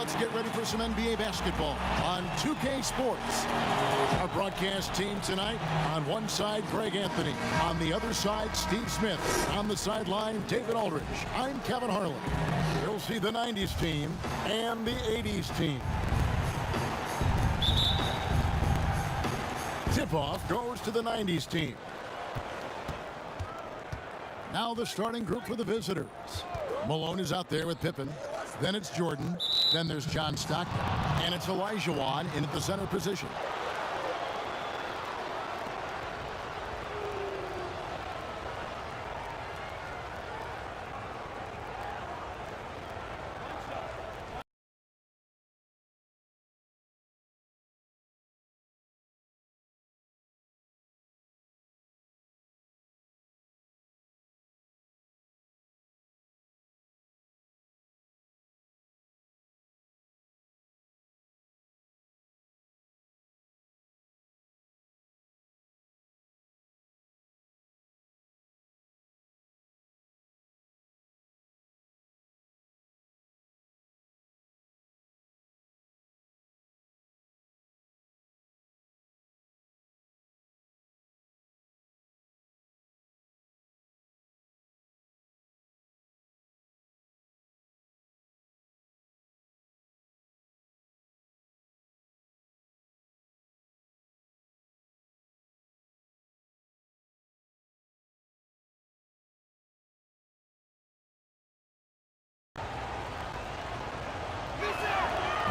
let's get ready for some NBA basketball on 2K Sports. Our broadcast team tonight, on one side, Greg Anthony. On the other side, Steve Smith. On the sideline, David Aldridge. I'm Kevin Harlan. You'll see the 90s team and the 80s team. Tip-off goes to the 90s team. Now the starting group for the visitors. Malone is out there with Pippen. Then it's Jordan. Then there's John Stockton. And it's Olajuwon in at the center position.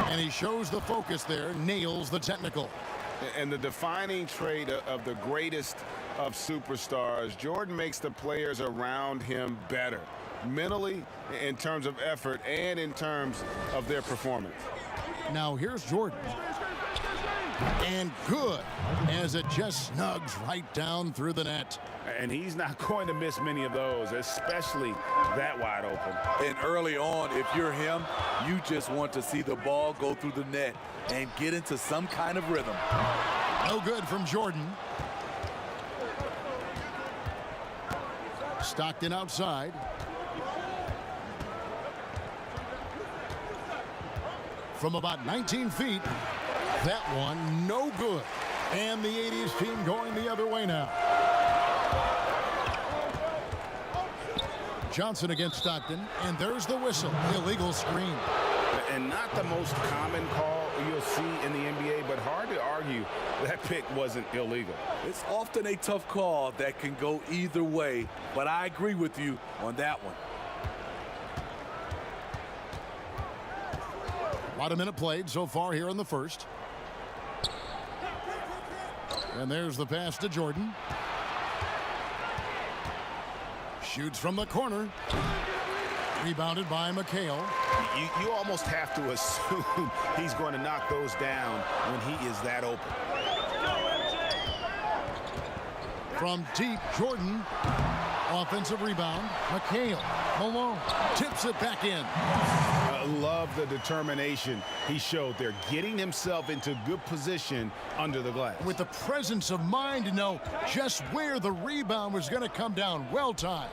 And he shows the focus there, nails the technical. And the defining trait of the greatest of superstars, Jordan makes the players around him better, mentally, in terms of effort, and in terms of their performance. Now here's Jordan. And good, as it just snugs right down through the net. And he's not going to miss many of those, especially that wide open. And early on, if you're him, you just want to see the ball go through the net and get into some kind of rhythm. No good from Jordan. Stockton outside. From about 19 feet. That one, no good. And the 80s team going the other way now. Johnson against Stockton, and there's the whistle. Illegal screen. And not the most common call you'll see in the NBA, but hard to argue that pick wasn't illegal. It's often a tough call that can go either way, but I agree with you on that one. About a minute played so far here in the first. And there's the pass to Jordan. Shoots from the corner. Rebounded by McHale. You almost have to assume he's going to knock those down when he is that open. From deep, Jordan. Offensive rebound. McHale. Malone tips it back in. I love the determination he showed there, getting himself into good position under the glass. With the presence of mind to know just where the rebound was going to come down. Well timed.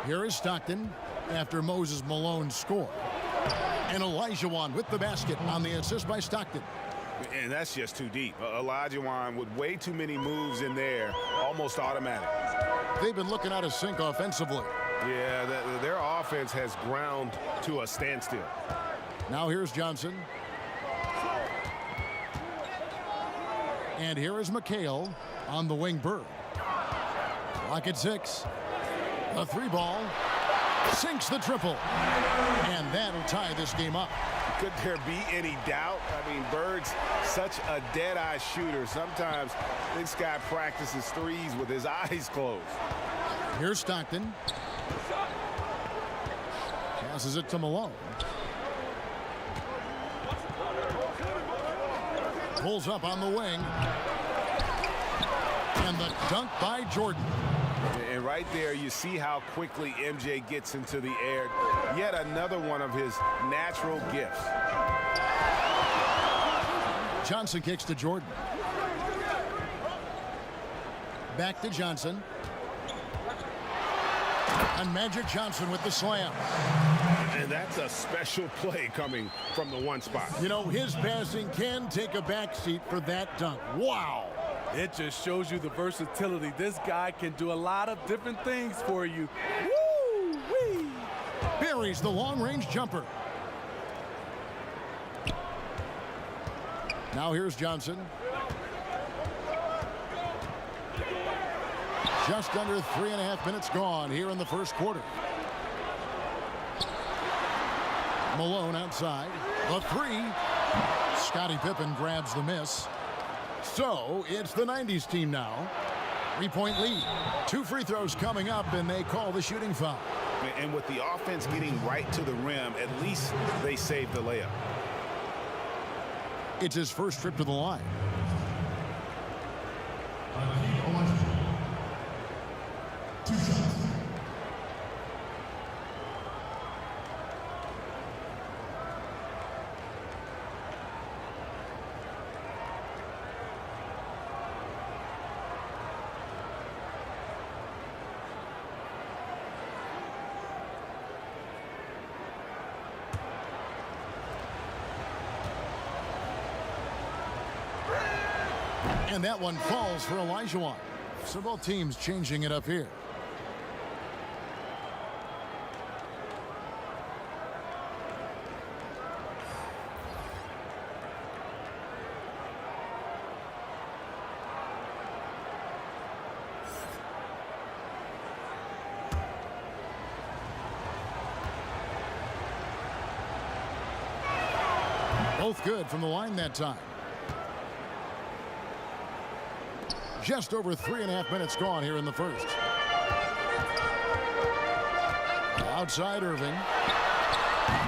Here is Stockton after Moses Malone scored. And Olajuwon with the basket on the assist by Stockton. And that's just too deep. Olajuwon with way too many moves in there, almost automatic. They've been looking out of sync offensively. Yeah, their offense has ground to a standstill. Now here's Johnson. And here is McHale on the wing Bird. Clock at 6. The three ball sinks the triple. And that'll tie this game up. Could there be any doubt? I mean, Bird's such a dead-eye shooter. Sometimes this guy practices threes with his eyes closed. Here's Stockton. Passes it to Malone. Pulls up on the wing. And the dunk by Jordan. And right there, you see how quickly MJ gets into the air. Yet another one of his natural gifts. Johnson kicks to Jordan. Back to Johnson. And Magic Johnson with the slam. And that's a special play coming from the one spot. You know, his passing can take a backseat for that dunk. Wow. It just shows you the versatility. This guy can do a lot of different things for you. Woo-wee! Buries the long-range jumper. Now here's Johnson. Just under 3.5 minutes gone here in the first quarter. Malone outside. The three. Scottie Pippen grabs the miss. So it's the 90s team now. 3-point lead. 2 free throws coming up, and they call the shooting foul. And with the offense getting right to the rim, at least they saved the layup. It's his first trip to the line. And that one falls for Olajuwon. So both teams changing it up here. Both good from the line that time. Just over 3.5 minutes gone here in the first. Outside Irving.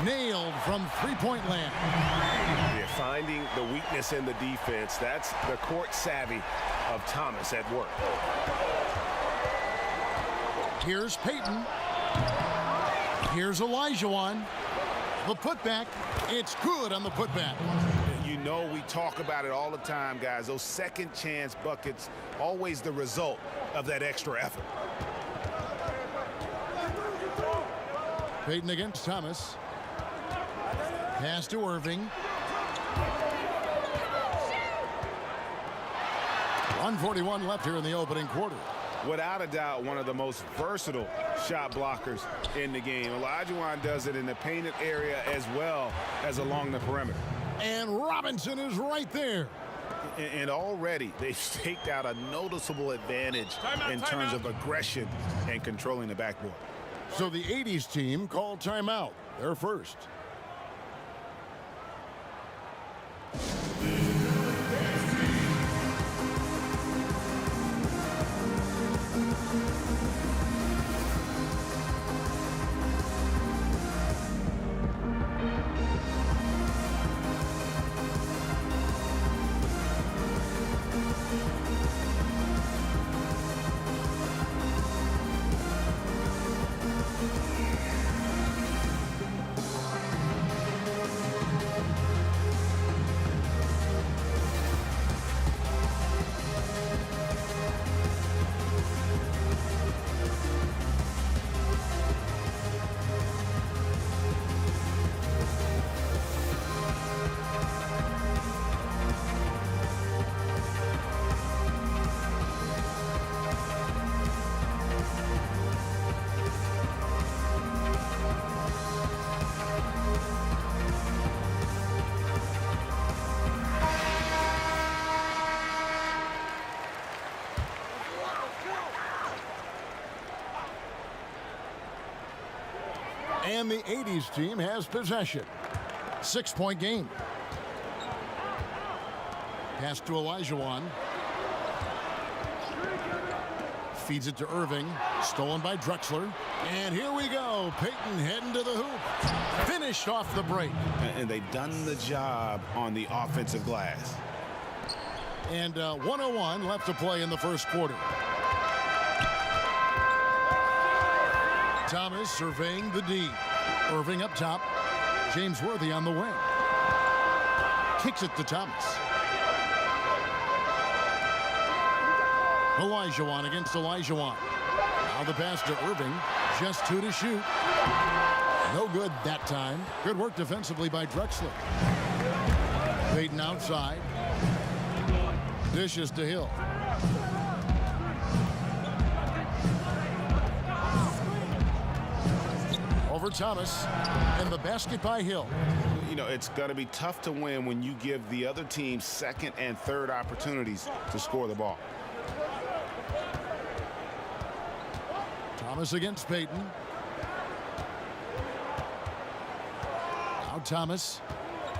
Nailed from three-point land. Yeah, finding the weakness in the defense. That's the court savvy of Thomas at work. Here's Payton. Here's Olajuwon. The putback. It's good on the putback. You know, we talk about it all the time, guys. Those second chance buckets, always the result of that extra effort. Payton against Thomas. Pass to Irving. 1:41 left here in the opening quarter. Without a doubt, one of the most versatile shot blockers in the game. Olajuwon does it in the painted area as well as along the perimeter. And Robinson is right there. And already they've staked out a noticeable advantage in terms of aggression and controlling the backboard. So the 80s team called timeout. They're first. And the 80s team has possession. 6-point game. Pass to Olajuwon. Feeds it to Irving. Stolen by Drexler. And here we go. Payton heading to the hoop. Finished off the break. And they've done the job on the offensive glass. And 1:01 left to play in the first quarter. Thomas surveying the D. Irving up top. James Worthy on the wing. Kicks it to Thomas. Olajuwon against Olajuwon. Now the pass to Irving. Just 2 to shoot. No good that time. Good work defensively by Drexler. Payton outside. Dishes to Hill. Over Thomas. And the basket by Hill. You know, it's going to be tough to win when you give the other team second and third opportunities to score the ball. Thomas against Payton. Now Thomas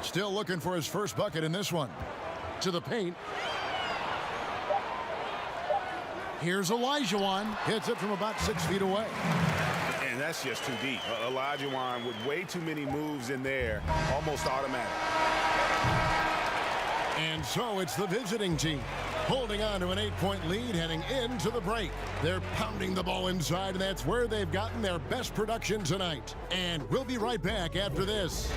still looking for his first bucket in this one. To the paint. Here's Olajuwon. Hits it from about 6 feet away. And that's just too deep. Olajuwon with way too many moves in there, almost automatic. And so it's the visiting team holding on to an 8-point lead heading into the break. They're pounding the ball inside, and that's where they've gotten their best production tonight. And we'll be right back after this.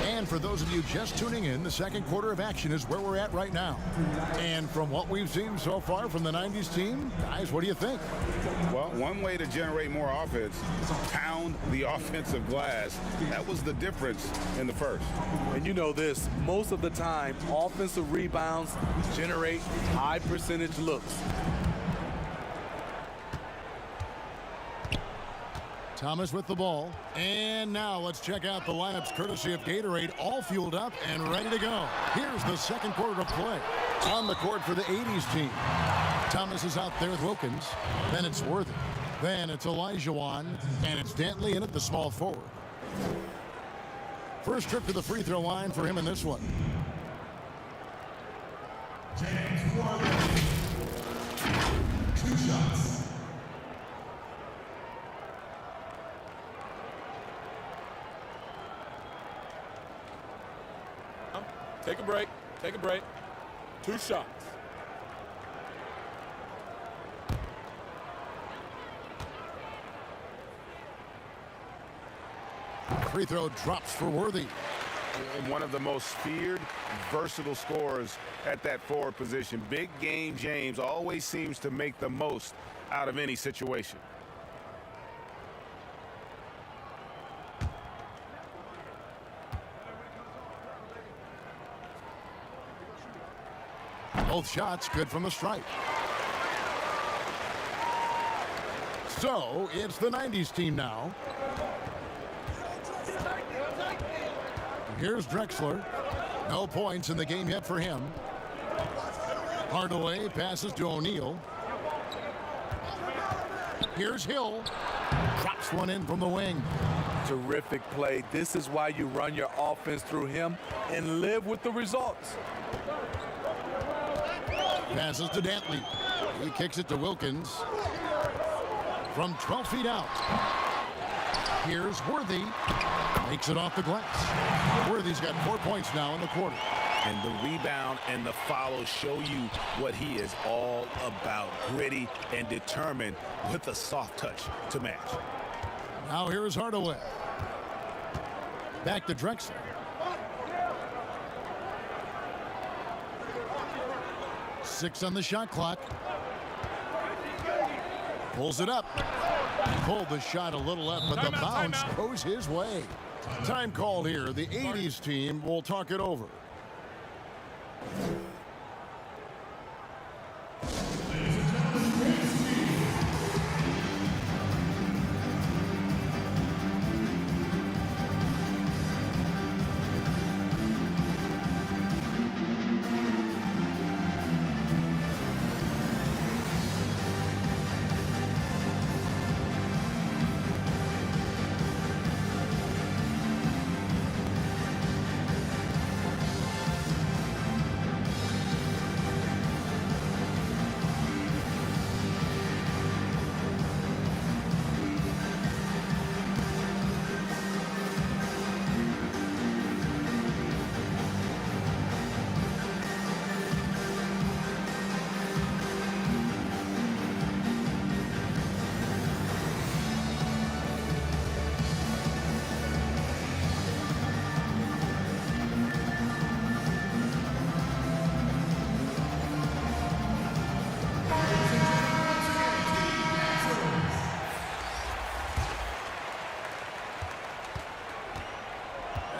And for those of you just tuning in, the second quarter of action is where we're at right now. And from what we've seen so far from the 90s team, guys, what do you think? Well, one way to generate more offense, pound the offensive glass. That was the difference in the first. And you know this, most of the time, offensive rebounds generate high percentage looks. Thomas with the ball. And now let's check out the lineups courtesy of Gatorade, all fueled up and ready to go. Here's the second quarter of play. On the court for the 80s team. Thomas is out there with Wilkins. Then it's Worthy. Then it's Olajuwon. And it's Dantley in at the small forward. First trip to the free throw line for him in this one. James Worthy. 2 shots. Take a break. Take a break. 2 shots. Free throw drops for Worthy. One of the most feared, versatile scorers at that forward position. Big game James always seems to make the most out of any situation. Both shots good from the stripe. So it's the 90s team now. Here's Drexler. No points in the game yet for him. Hardaway passes to O'Neal. Here's Hill. Drops one in from the wing. Terrific play. This is why you run your offense through him and live with the results. Passes to Dantley. He kicks it to Wilkins. From 12 feet out. Here's Worthy. Makes it off the glass. Worthy's got 4 points now in the quarter. And the rebound and the follow show you what he is all about. Gritty and determined with a soft touch to match. Now here's Hardaway. Back to Drexler. Six on the shot clock. Pulls it up. Pulled the shot a little up, but the bounce goes his way. Time called here. The 80s team will talk it over.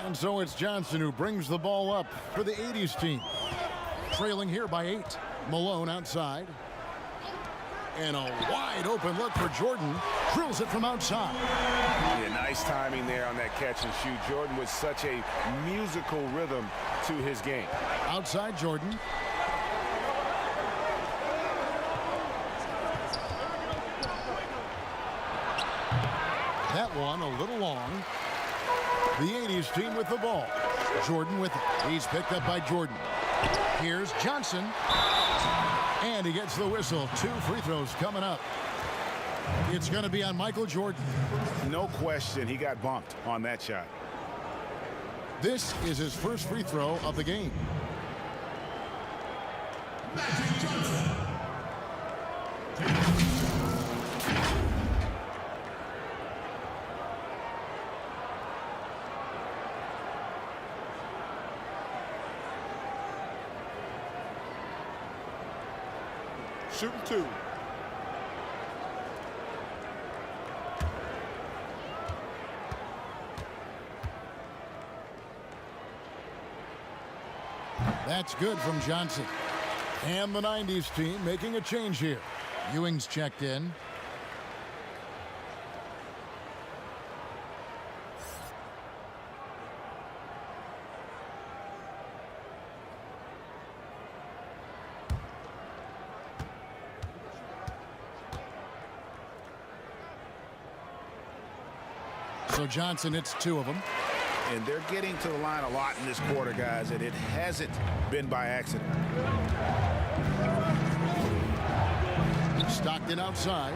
And so it's Johnson who brings the ball up for the 80s team. Trailing here by 8. Malone outside. And a wide open look for Jordan. Drills it from outside. Yeah, nice timing there on that catch and shoot. Jordan with such a musical rhythm to his game. Outside Jordan. That one a little long. The 80s team with the ball. Jordan with it. He's picked up by Jordan. Here's Johnson. And he gets the whistle. 2 free throws coming up. It's going to be on Michael Jordan. No question, he got bumped on that shot. This is his first free throw of the game. Magic Johnson. Shooting 2. That's good from Johnson. And the 90s team making a change here. Ewing's checked in. So Johnson hits 2 of them. And they're getting to the line a lot in this quarter, guys, and it hasn't been by accident. Stockton outside.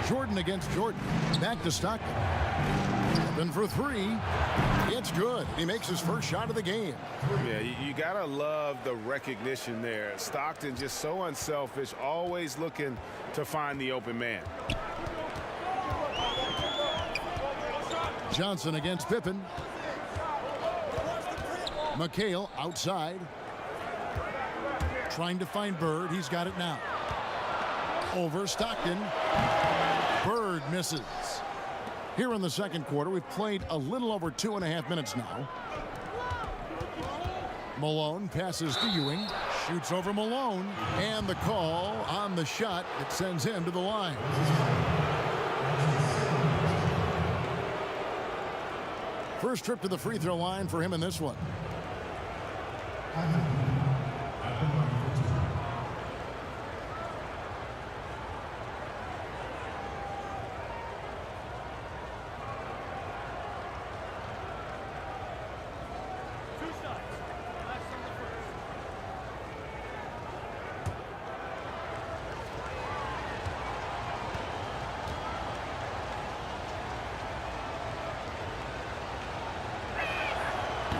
Jordan against Jordan. Back to Stockton. Open for 3. It's good. He makes his first shot of the game. Yeah, you got to love the recognition there. Stockton just so unselfish, always looking to find the open man. Johnson against Pippen. McHale outside. Trying to find Bird. He's got it now. Over Stockton. Bird misses. Here in the second quarter, we've played a little over 2.5 minutes now. Malone passes to Ewing. Shoots over Malone. And the call on the shot that sends him to the line. First trip to the free throw line for him in this one.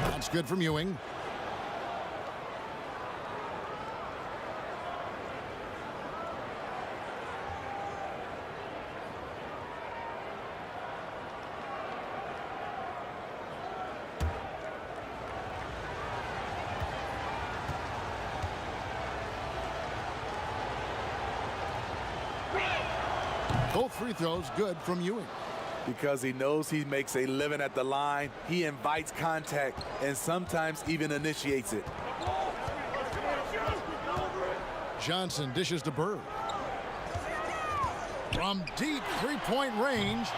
That's good from Ewing. Both free throws good from Ewing. Because he knows he makes a living at the line, he invites contact and sometimes even initiates it. Johnson dishes to Bird. From deep three-point range.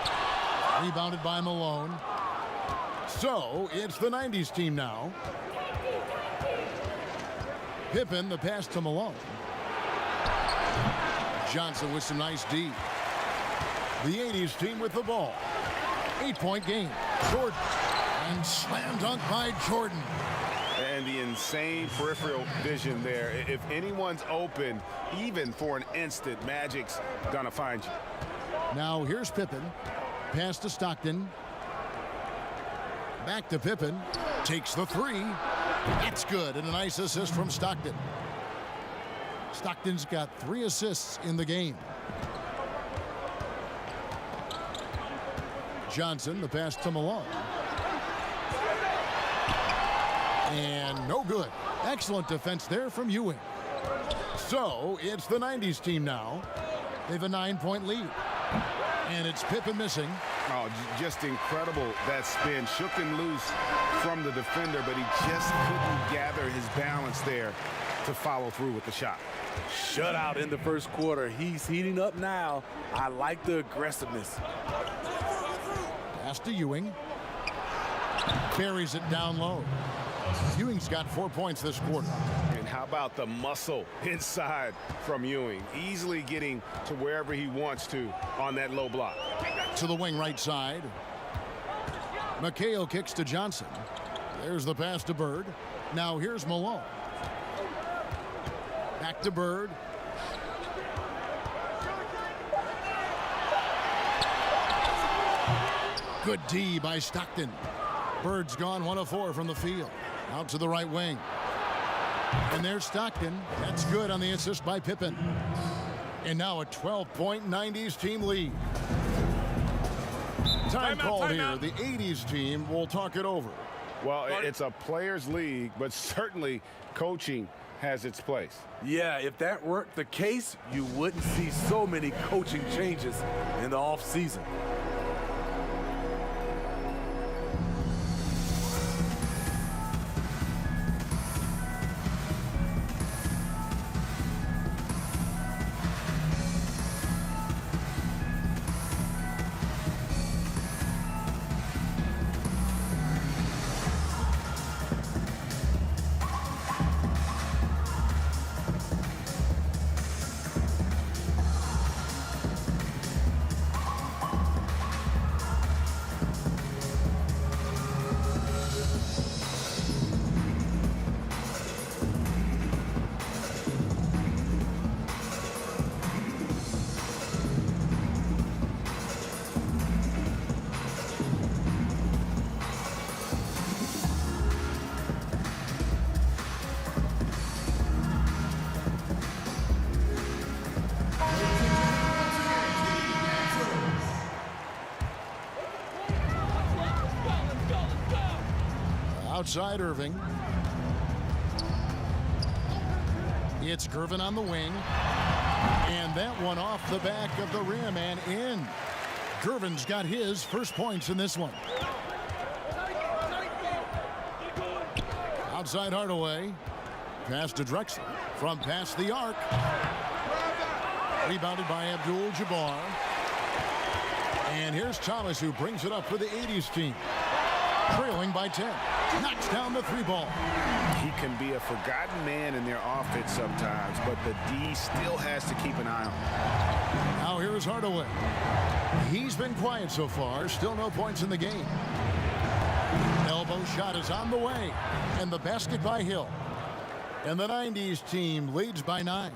Rebounded by Malone. So it's the 90s team now. Pippen, the pass to Malone. Johnson with some nice D. The 80s team with the ball. 8-point game. Jordan. And slam dunk by Jordan. And the insane peripheral vision there. If anyone's open, even for an instant, Magic's gonna find you. Now here's Pippen. Pass to Stockton. Back to Pippen. Takes the 3. That's good. And a nice assist from Stockton. Stockton's got 3 assists in the game. Johnson, the pass to Malone. And no good. Excellent defense there from Ewing. So it's the 90s team now. They have a 9-point lead. And it's Pippen missing. Oh, just incredible that spin. Shook him loose from the defender, but he just couldn't gather his balance there to follow through with the shot. Shutout in the first quarter. He's heating up now. I like the aggressiveness. Pass to Ewing. Buries it down low. Ewing's got 4 points this quarter. And how about the muscle inside from Ewing? Easily getting to wherever he wants to on that low block. To the wing right side. McHale kicks to Johnson. There's the pass to Bird. Now here's Malone. Back to Bird. Good D by Stockton. Bird's gone 1 of 4 from the field. Out to the right wing. And there's Stockton. That's good on the assist by Pippen. And now a 12-point 90s team lead. Time called here. The 80s team will talk it over. Well, it's a players' league, but certainly coaching has its place. Yeah, if that weren't the case, you wouldn't see so many coaching changes in the offseason. Outside Irving. It's Gervin on the wing. And that one off the back of the rim and in. Gervin's got his first points in this one. Outside Hardaway. Pass to Drexler from past the arc. Rebounded by Abdul-Jabbar. And here's Thomas, who brings it up for the 80s team. Trailing by 10. Knocks down the 3-ball. He can be a forgotten man in their offense sometimes, but the D still has to keep an eye on him. Now here's Hardaway. He's been quiet so far. Still no points in the game. Elbow shot is on the way. And the basket by Hill. And the 90s team leads by 9.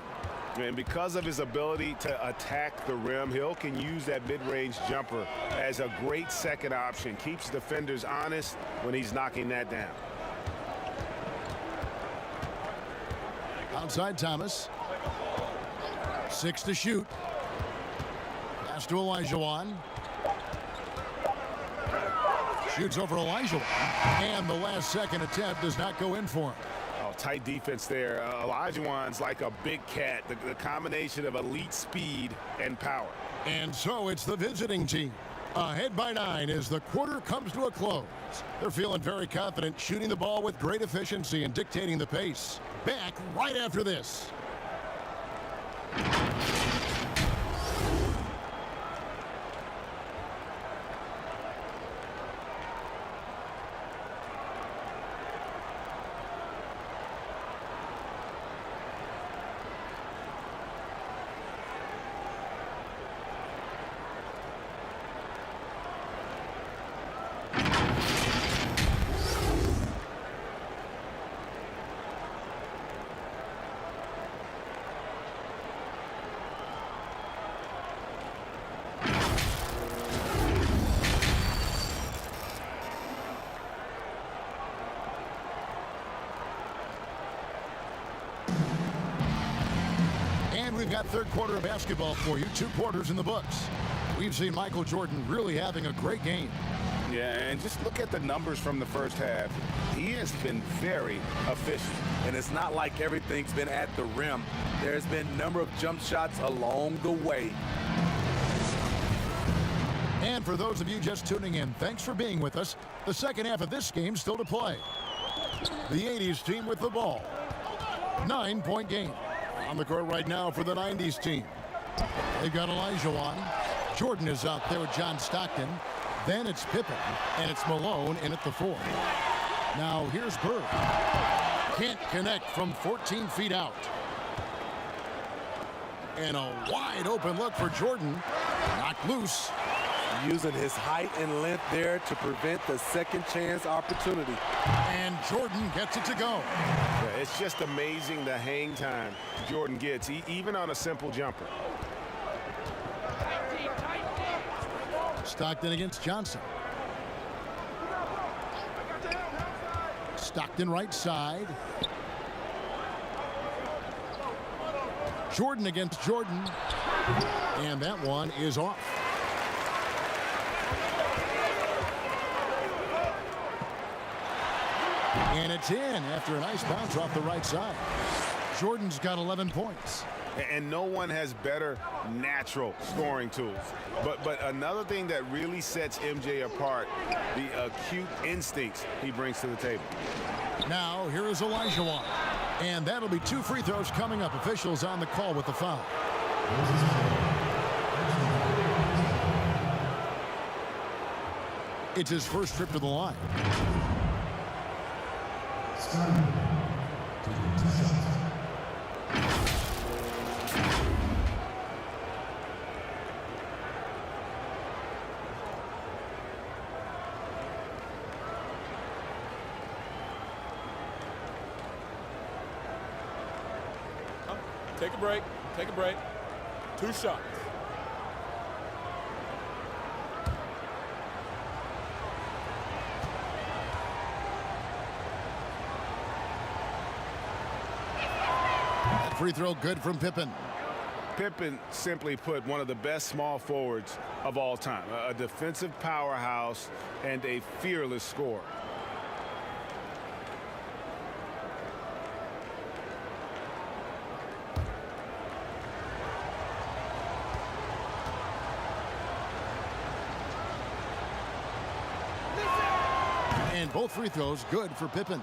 And because of his ability to attack the rim, Hill can use that mid-range jumper as a great second option. Keeps defenders honest when he's knocking that down. Outside Thomas. 6 to shoot. Pass to Olajuwon. Shoots over Olajuwon. And the last second attempt does not go in for him. Tight defense there. Olajuwon's like a big cat. The combination of elite speed and power. And so it's the visiting team. Ahead by 9 as the quarter comes to a close. They're feeling very confident, shooting the ball with great efficiency and dictating the pace. Back right after this. We've got third quarter of basketball for you. 2 quarters in the books. We've seen Michael Jordan really having a great game. Yeah, and just look at the numbers from the first half. He has been very efficient. And it's not like everything's been at the rim. There's been a number of jump shots along the way. And for those of you just tuning in, thanks for being with us. The second half of this game still to play. The 80s team with the ball. 9-point game. On the court right now for the 90s team. They've got Olajuwon. Jordan is out there with John Stockton. Then it's Pippen, and it's Malone in at the 4. Now here's Bird. Can't connect from 14 feet out. And a wide open look for Jordan. Knocked loose. Using his height and length there to prevent the second chance opportunity. And Jordan gets it to go. Yeah, it's just amazing the hang time Jordan gets, even on a simple jumper. Stockton against Johnson. Stockton right side. Jordan against Jordan. And that one is off. And it's in after a nice bounce off the right side. Jordan's got 11 points. And no one has better natural scoring tools. But another thing that really sets MJ apart, the acute instincts he brings to the table. Now here is Olajuwon. And that'll be 2 free throws coming up. Officials on the call with the foul. It's his first trip to the line. Take a break. Take a break. 2 shots. Free throw good from Pippen. Pippen, simply put, one of the best small forwards of all time. A defensive powerhouse and a fearless scorer. And both free throws good for Pippen.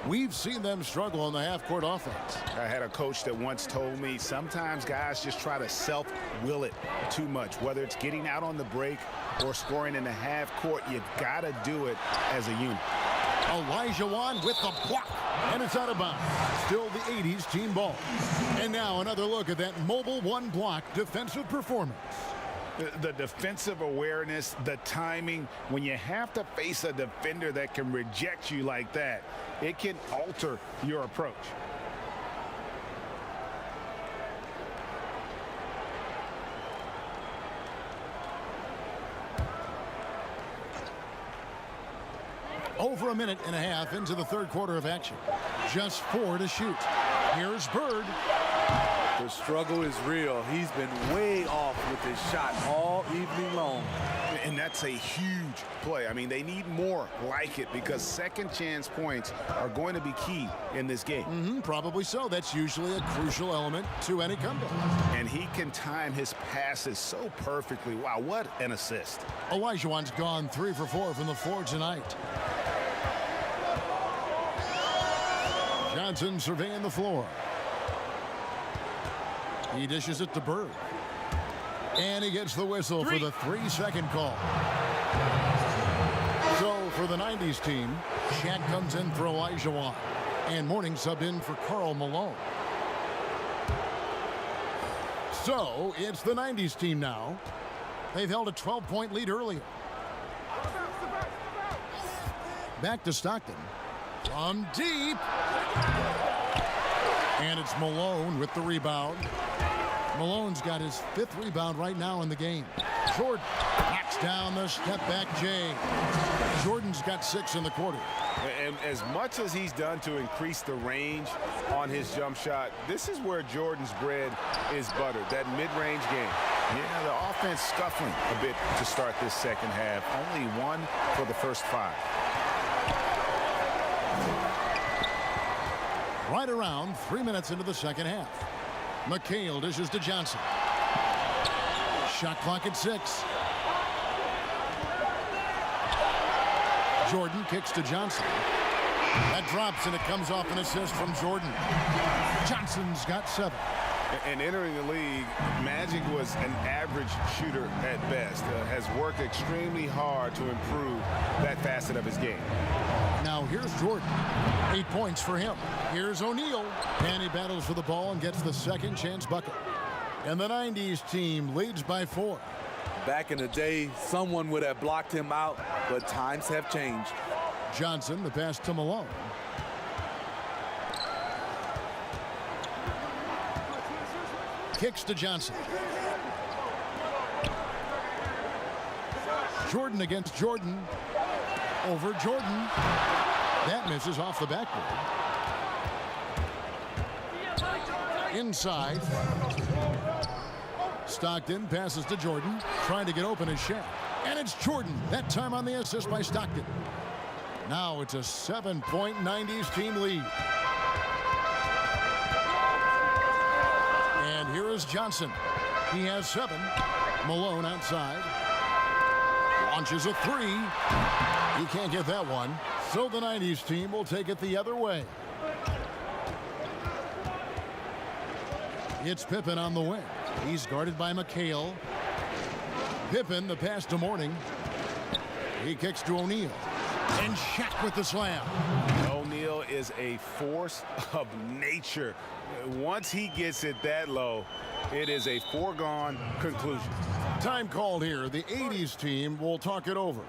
We've seen them struggle on the half-court offense. I had a coach that once told me sometimes guys just try to self-will it too much. Whether it's getting out on the break or scoring in the half-court, you've got to do it as a unit. Olajuwon with the block. And it's out of bounds. Still the 80s team ball. And now another look at that mobile one-block defensive performance. The defensive awareness, the timing, when you have to face a defender that can reject you like that, it can alter your approach. Over a minute and a half into the third quarter of action. Just 4 to shoot. Here's Bird. The struggle is real. He's been way off with his shot all evening long. And that's a huge play. I mean, they need more like it because second chance points are going to be key in this game. Probably so. That's usually a crucial element to any comeback. And he can time his passes so perfectly. Wow, what an assist. Olajuwon's gone 3 for 4 from the floor tonight. Johnson surveying the floor. He dishes it to Bird. And he gets the whistle for the 3-second call. So for the 90s team, Shaq comes in for Olajuwon. And Mourning subbed in for Karl Malone. So it's the 90s team now. They've held a 12-point lead earlier. Back to Stockton. From deep. And it's Malone with the rebound. Malone's got his 5th rebound right now in the game. Jordan knocks down the step-back J. Jordan's got 6 in the quarter. And as much as he's done to increase the range on his jump shot, this is where Jordan's bread is buttered, that mid-range game. Yeah, the offense scuffling a bit to start this second half. Only 1 for the first 5. Right around 3 minutes into the second half. McHale dishes to Johnson. Shot clock at 6. Jordan kicks to Johnson. That drops, and it comes off an assist from Jordan. Johnson's got 7. And entering the league, Magic was an average shooter at best. Has worked extremely hard to improve that facet of his game. Now here's Jordan. 8 points for him. Here's O'Neal. And he battles for the ball and gets the second chance bucket. And the 90s team leads by 4. Back in the day, someone would have blocked him out, but times have changed. Johnson, the pass to Malone. Kicks to Johnson. Jordan against Jordan. Over Jordan. That misses off the backboard. Inside. Stockton passes to Jordan, trying to get open his shot. And it's Jordan, that time on the assist by Stockton. Now it's a 7-point 90s team lead. And here is Johnson. He has 7. Malone outside. Launches a 3. He can't get that one. So the 90s team will take it the other way. It's Pippen on the wing. He's guarded by McHale. Pippen, the pass to Morning. He kicks to O'Neal. And Shaq with the slam. O'Neal is a force of nature. Once he gets it that low, it is a foregone conclusion. Time called here. The 80s team will talk it over.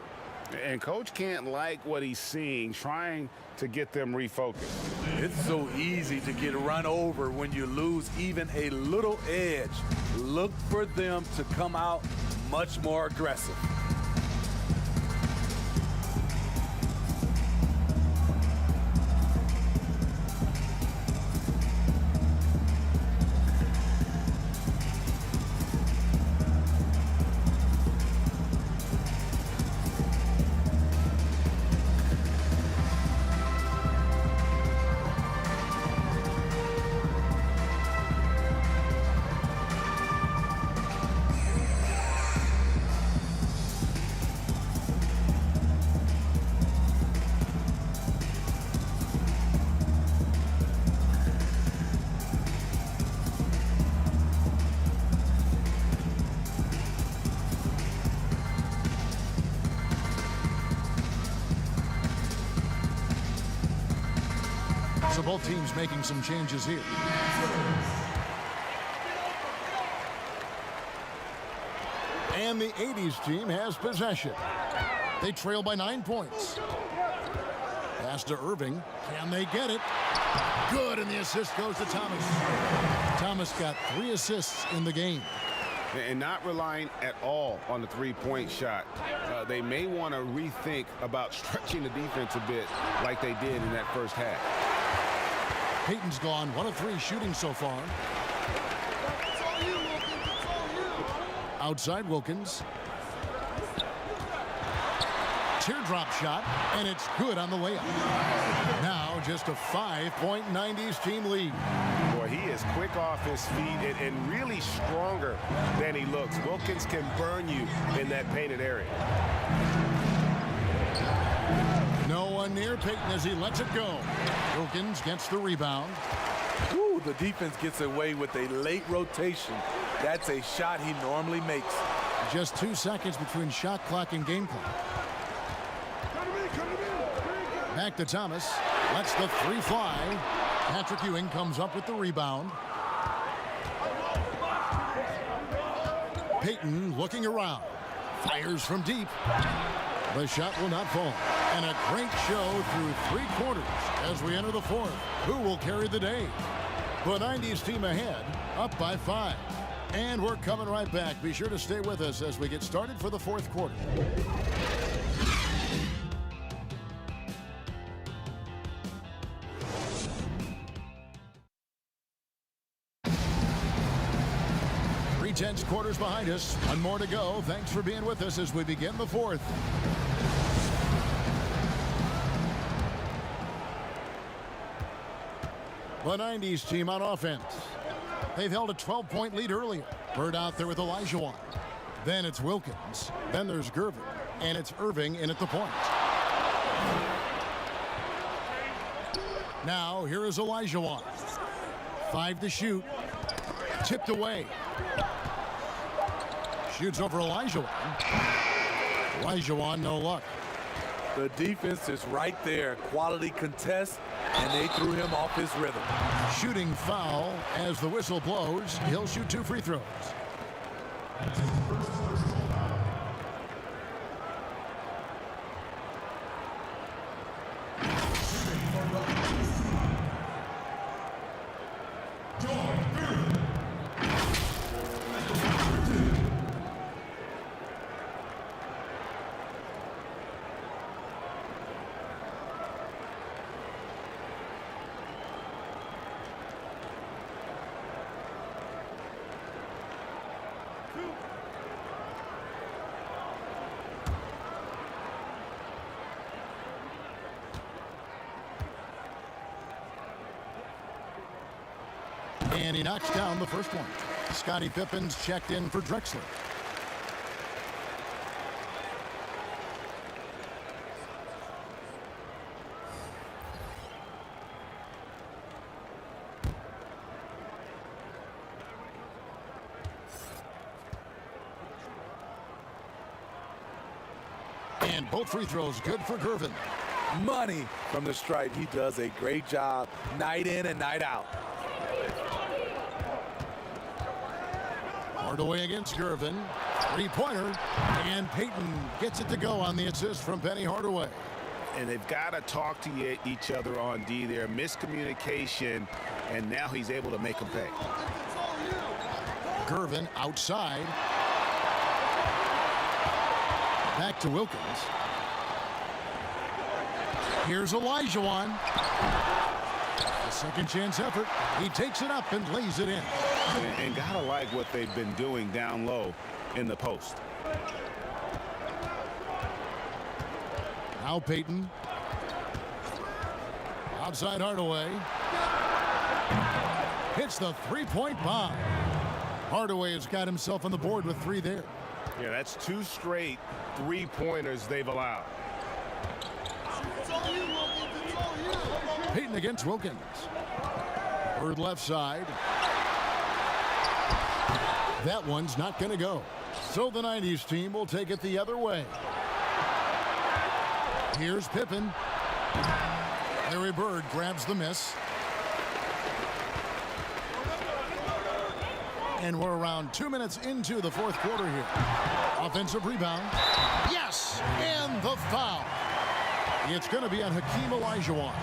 And Coach can't like what he's seeing, trying to get them refocused. It's so easy to get run over when you lose even a little edge. Look for them to come out much more aggressive. So both teams making some changes here. And the 80s team has possession. They trail by 9 points. Pass to Irving. Can they get it? Good, and the assist goes to Thomas. Thomas got 3 assists in the game. And not relying at all on the three-point shot. They may want to rethink about stretching the defense a bit like they did in that first half. Payton's gone 1 of 3 shooting so far. Outside Wilkins. Teardrop shot, and it's good on the way up. Now just a 5-point 90s team lead. Boy, he is quick off his feet and really stronger than he looks. Wilkins can burn you in that painted area. No one near Payton as he lets it go. Wilkins gets the rebound. Ooh, the defense gets away with a late rotation. That's a shot he normally makes. Just 2 seconds between shot clock and game clock. Back to Thomas. Lets the 3 fly. Patrick Ewing comes up with the rebound. Payton looking around. Fires from deep. The shot will not fall. And a great show through 3 quarters as we enter the 4th. Who will carry the day? The 90s team ahead, up by 5. And we're coming right back. Be sure to stay with us as we get started for the 4th quarter. Tense quarters behind us. 1 more to go. Thanks for being with us as we begin the 4th. The 90s team on offense. They've held a 12-point lead earlier. Bird out there with Olajuwon. Then it's Wilkins. Then there's Gervin. And it's Irving in at the point. Now, here is Olajuwon. 5 to shoot. Tipped away. Shoots over Olajuwon. Olajuwon, no luck. The defense is right there. Quality contest, and they threw him off his rhythm. Shooting foul as the whistle blows. He'll shoot 2 free throws. And he knocks down the first one. Scottie Pippen's checked in for Drexler. And both free throws good for Gervin. Money from the stripe. He does a great job night in and night out. Hardaway against Gervin. 3-pointer. And Payton gets it to go on the assist from Penny Hardaway. And they've got to talk to each other on D there. Miscommunication, and now he's able to make them pay. Gervin outside. Back to Wilkins. Here's Olajuwon. A second chance effort. He takes it up and lays it in. And gotta like what they've been doing down low in the post. Now Payton. Outside Hardaway. Hits the 3-point bomb. Hardaway has got himself on the board with 3 there. Yeah, that's 2 straight 3-pointers they've allowed. Payton against Wilkins. Bird left side. That one's not going to go. So the 90s team will take it the other way. Here's Pippen. Larry Bird grabs the miss. And we're around 2 minutes into the fourth quarter here. Offensive rebound. Yes! And the foul. It's going to be on Hakeem Olajuwon.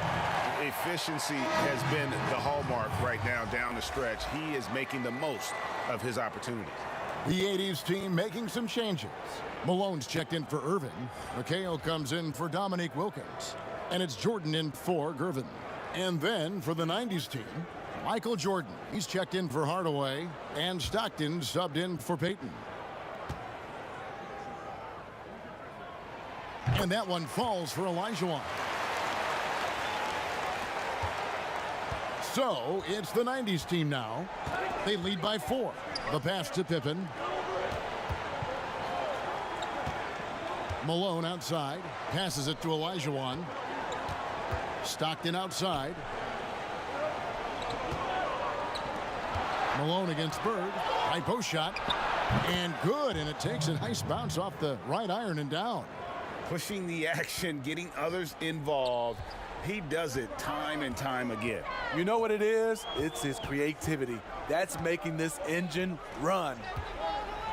Efficiency has been the hallmark right now down the stretch. He is making the most of his opportunities. The 80s team making some changes. Malone's checked in for Irving. McHale comes in for Dominique Wilkins. And it's Jordan in for Gervin. And then for the 90s team, Michael Jordan. He's checked in for Hardaway. And Stockton subbed in for Payton. And that one falls for Olajuwon. So it's the 90s team now. They lead by 4. The pass to Pippen. Malone outside. Passes it to Olajuwon. Stockton outside. Malone against Bird. High post shot. And good. And it takes a nice bounce off the right iron and down. Pushing the action, getting others involved. He does it time and time again. You know what it is? It's his creativity. That's making this engine run.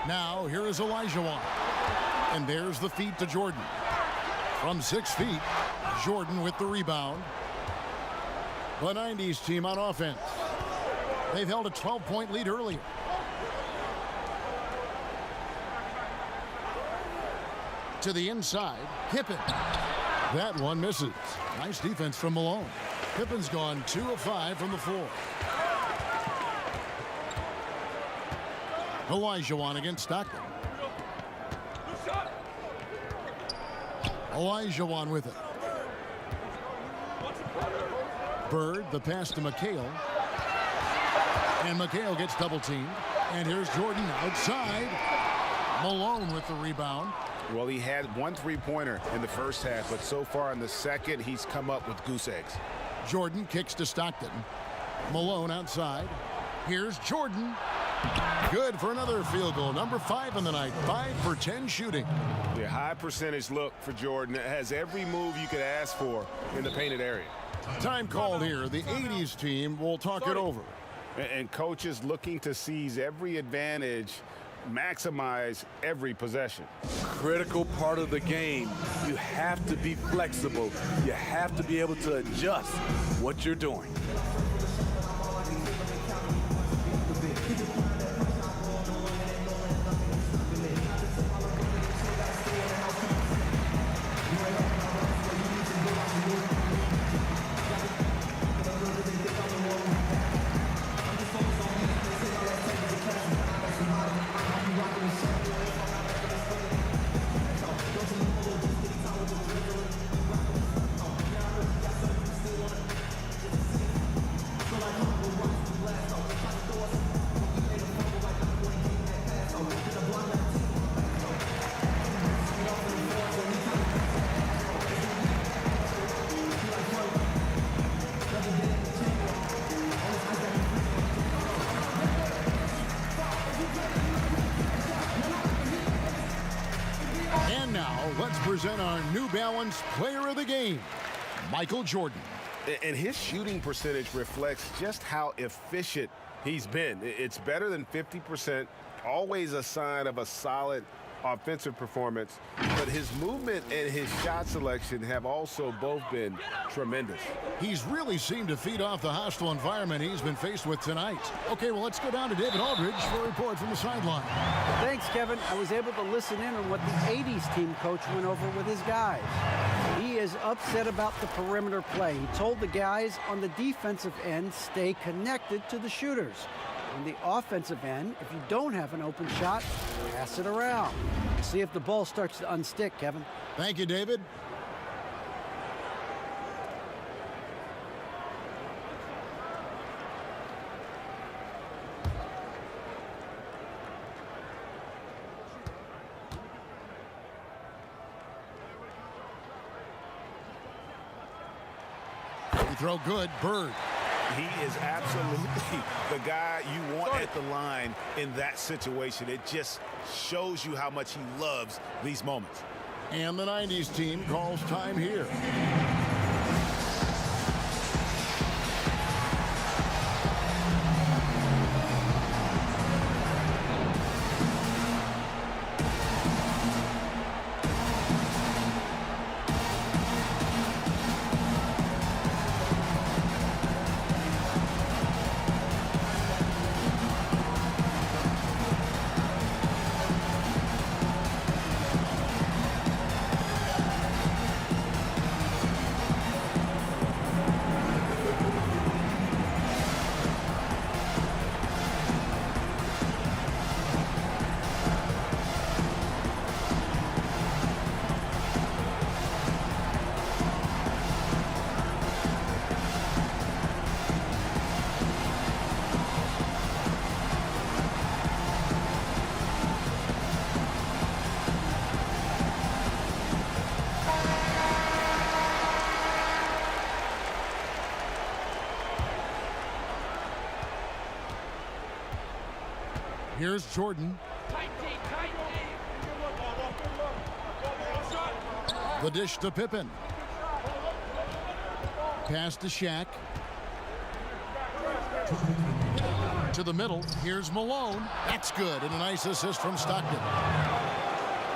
Now, here is Olajuwon. And there's the feed to Jordan. From 6 feet, Jordan with the rebound. The 90s team on offense. They've held a 12-point lead earlier. To the inside, Pippen. That one misses. Nice defense from Malone. Pippen's gone 2 of 5 from the floor. Olajuwon against Stockton. Olajuwon with it. Bird, the pass to McHale. And McHale gets double teamed. And here's Jordan outside. Malone with the rebound. Well, he had one three-pointer in the first half, but so far in the second, he's come up with goose eggs. Jordan kicks to Stockton. Malone outside. Here's Jordan. Good for another field goal. Number 5 in the night. 5 for 10 shooting. The high percentage look for Jordan. It has every move you could ask for in the painted area. Time called here. The 80s team will talk it over. And coaches looking to seize every advantage, maximize every possession. Critical part of the game. You have to be flexible. You have to be able to adjust what you're doing. And now, let's present our New Balance Player of the Game, Michael Jordan. And his shooting percentage reflects just how efficient he's been. It's better than 50%, always a sign of a solid offensive performance. But his movement and his shot selection have also both been tremendous. He's really seemed to feed off the hostile environment he's been faced with tonight. Okay, well, let's go down to David Aldridge for a report from the sideline. Thanks, Kevin. I was able to listen in on what the 80s team coach went over with his guys. He is upset about the perimeter play. He told the guys on the defensive end, stay connected to the shooters. On the offensive end, if you don't have an open shot, pass it around. See if the ball starts to unstick, Kevin. Thank you, David. Free throw good. Bird. He is absolutely the guy you want at the line in that situation. It just shows you how much he loves these moments. And the 90s team calls time here. Here's Jordan. The dish to Pippen. Pass to Shaq. To the middle. Here's Malone. That's good. And a nice assist from Stockton.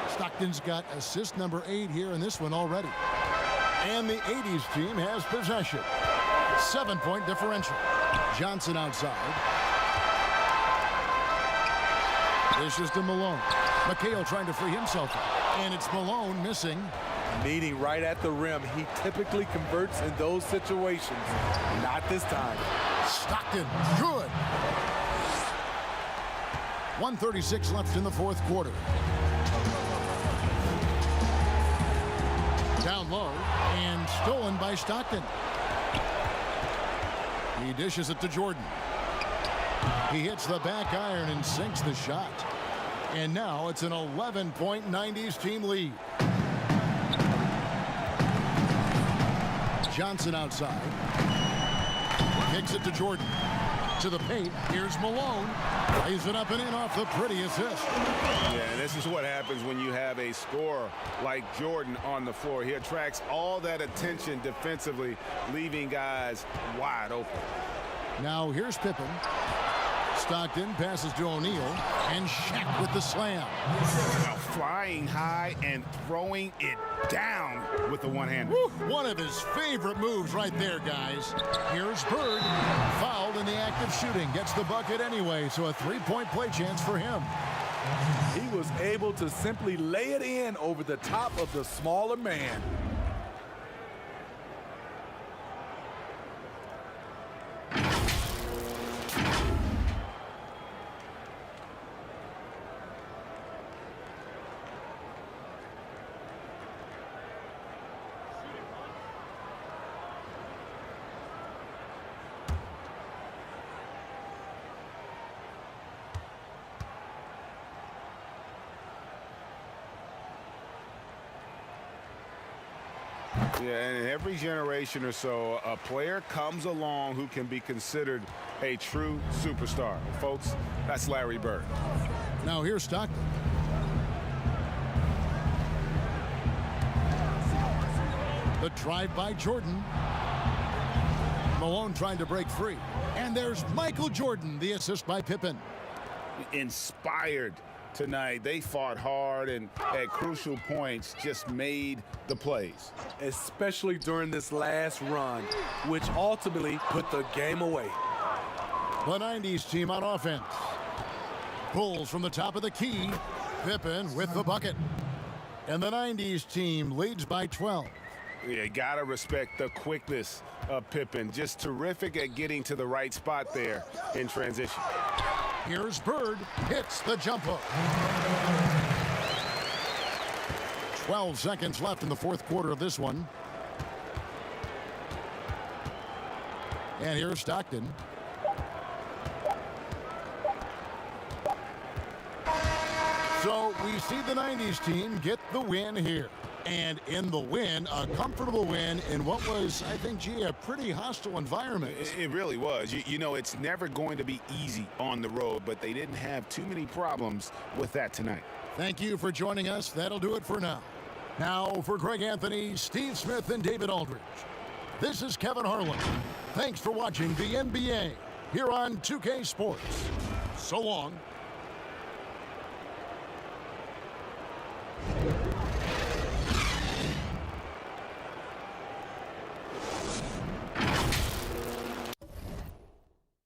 Stockton's got assist number 8 here in this one already. And the 80s team has possession. 7-point differential. Johnson outside. This is to Malone. McHale trying to free himself up. And it's Malone missing. Meeting right at the rim. He typically converts in those situations. Not this time. Stockton, good. 1:36 left in the fourth quarter. Down low and stolen by Stockton. He dishes it to Jordan. He hits the back iron and sinks the shot. And now it's an 11-point 90s team lead. Johnson outside. Kicks it to Jordan. To the paint. Here's Malone. Lays it up and in off the pretty assist. Yeah, and this is what happens when you have a scorer like Jordan on the floor. He attracts all that attention defensively, leaving guys wide open. Now here's Pippen. Stockton passes to O'Neal, and Shaq with the slam. Now flying high and throwing it down with the one-hander. One of his favorite moves right there, guys. Here's Bird, fouled in the act of shooting. Gets the bucket anyway, so a three-point play chance for him. He was able to simply lay it in over the top of the smaller man. Yeah, and in every generation or so, a player comes along who can be considered a true superstar. Folks, that's Larry Bird. Now here's Stockton. The drive by Jordan. Malone trying to break free. And there's Michael Jordan, the assist by Pippen. Inspired tonight. They fought hard and at crucial points just made the plays. Especially during this last run, which ultimately put the game away. The 90s team on offense. Pulls from the top of the key. Pippen with the bucket. And the 90s team leads by 12. You gotta respect the quickness of Pippen. Just terrific at getting to the right spot there in transition. Here's Bird, hits the jump hook. 12 seconds left in the fourth quarter of this one. And here's Stockton. So we see the 90s team get the win here. And in the win, a comfortable win in what was, I think, gee, a pretty hostile environment. It really was. You know, it's never going to be easy on the road, but they didn't have too many problems with that tonight. Thank you for joining us. That'll do it for now. Now for Greg Anthony, Steve Smith, and David Aldridge. This is Kevin Harlan. Thanks for watching the NBA here on 2K Sports. So long.